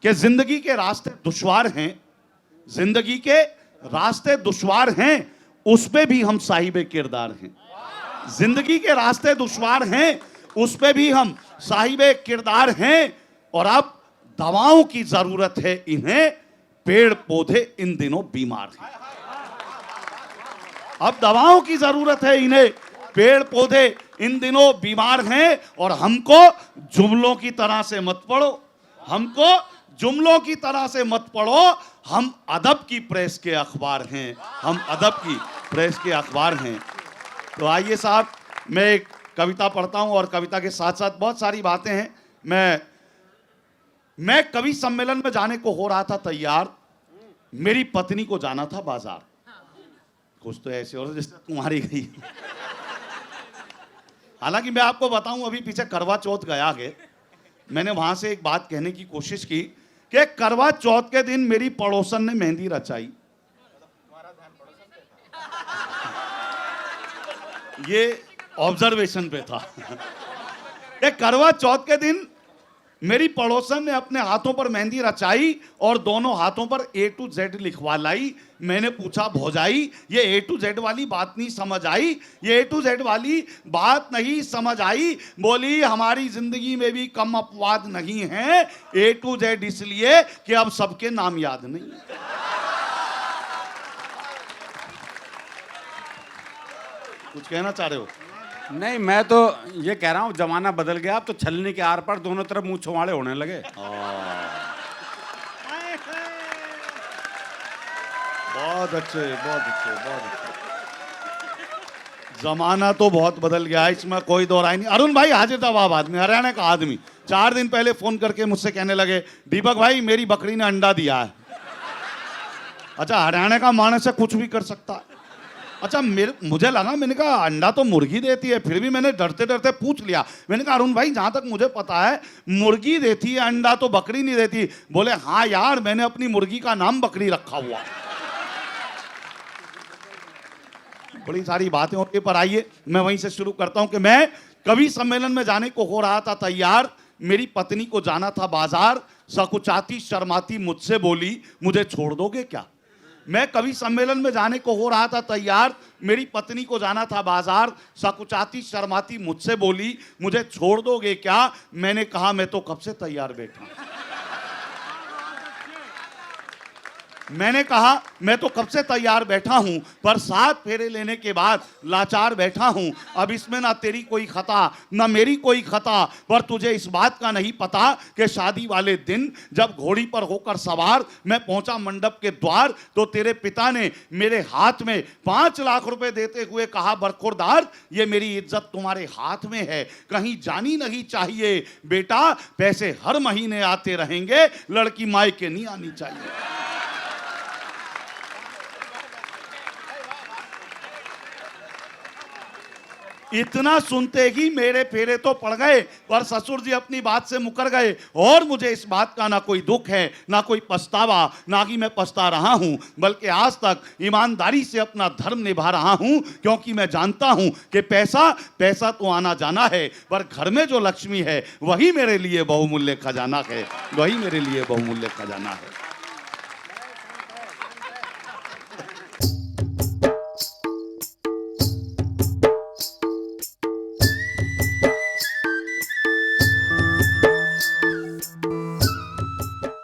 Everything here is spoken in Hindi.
कि जिंदगी के रास्ते दुश्वार हैं, जिंदगी के रास्ते दुश्वार हैं, उस पे भी हम साहिबे किरदार हैं। जिंदगी के रास्ते दुश्वार हैं, उस पे भी हम साहिबे किरदार हैं। और अब दवाओं की जरूरत है इन्हें, पेड़ पौधे इन दिनों बीमार हैं। अब दवाओं की जरूरत है इन्हें, पेड़ पौधे इन दिनों बीमार हैं। और हमको जुमलों की तरह से मत पढ़ो, हमको जुमलों की तरह से मत पढ़ो। हम अदब की प्रेस के अखबार हैं, हम अदब की प्रेस के अखबार हैं। तो आइए साहब, मैं एक कविता पढ़ता हूं और कविता के साथ साथ बहुत सारी बातें हैं। मैं कवि सम्मेलन में जाने को हो रहा था तैयार, मेरी पत्नी को जाना था बाजार। कुछ तो ऐसे और जैसे तुम्हारी गई। हालांकि मैं आपको बताऊं, अभी पीछे करवा चौथ गया के मैंने वहां से एक बात कहने की कोशिश की कि करवा चौथ के दिन मेरी पड़ोसन ने मेहंदी रचाई। ये ऑब्जर्वेशन पे था। कि करवा चौथ के दिन मेरी पड़ोसन ने अपने हाथों पर मेहंदी रचाई और दोनों हाथों पर A to Z लिखवा लाई। मैंने पूछा, भौजाई ये A to Z वाली बात नहीं समझ आई, ये A to Z वाली बात नहीं समझ आई। बोली, हमारी जिंदगी में भी कम अपवाद नहीं है, A to Z इसलिए कि अब सबके नाम याद नहीं। कुछ कहना चाह रहे हो? नहीं, मैं तो ये कह रहा हूँ जमाना बदल गया, अब तो छलनी के आर पर दोनों तरफ मुंह छुआड़े होने लगे। बहुत अच्छे, बहुत अच्छे, बहुत अच्छे। जमाना तो बहुत बदल गया है, इसमें कोई दो राय नहीं। अरुण भाई हाजिर जवाब आदमी, हरियाणा का आदमी, 4 दिन पहले फोन करके मुझसे कहने लगे, दीपक भाई मेरी बकरी ने अंडा दिया है। अच्छा, हरियाणा का मानस से कुछ भी कर सकता है। अच्छा, मुझे लगा, मैंने कहा अंडा तो मुर्गी देती है, फिर भी मैंने डरते डरते पूछ लिया। मैंने कहा, अरुण भाई जहां तक मुझे पता है मुर्गी देती है अंडा, तो बकरी नहीं देती। बोले, हाँ यार, मैंने अपनी मुर्गी का नाम बकरी रखा हुआ। बड़ी सारी बातें होती पर आइए मैं वहीं से शुरू करता हूं कि मैं कवि सम्मेलन में जाने को हो रहा था तैयार, मेरी पत्नी को जाना था बाजार। सकुचाती शर्माती मुझसे बोली, मुझे छोड़ दोगे क्या? मैं कवि सम्मेलन में जाने को हो रहा था तैयार, मेरी पत्नी को जाना था बाजार। सकुचाती शर्माती मुझसे बोली, मुझे छोड़ दोगे क्या? मैंने कहा, मैं तो कब से तैयार बैठा। मैंने कहा, मैं तो कब से तैयार बैठा हूं, पर 7 फेरे लेने के बाद लाचार बैठा हूं। अब इसमें ना तेरी कोई खता ना मेरी कोई खता, पर तुझे इस बात का नहीं पता कि शादी वाले दिन जब घोड़ी पर होकर सवार मैं पहुंचा मंडप के द्वार, तो तेरे पिता ने मेरे हाथ में 5 लाख रुपए देते हुए कहा, बरखुरदार ये मेरी इज्जत तुम्हारे हाथ में है, कहीं जानी नहीं चाहिए बेटा, पैसे हर महीने आते रहेंगे, लड़की मायके नहीं आनी चाहिए। इतना सुनते ही मेरे फेरे तो पड़ गए, पर ससुर जी अपनी बात से मुकर गए। और मुझे इस बात का ना कोई दुख है, ना कोई पछतावा, ना कि मैं पछता रहा हूं, बल्कि आज तक ईमानदारी से अपना धर्म निभा रहा हूं, क्योंकि मैं जानता हूं कि पैसा तो आना जाना है, पर घर में जो लक्ष्मी है वही मेरे लिए बहुमूल्य खजाना है, वही मेरे लिए बहुमूल्य खजाना है।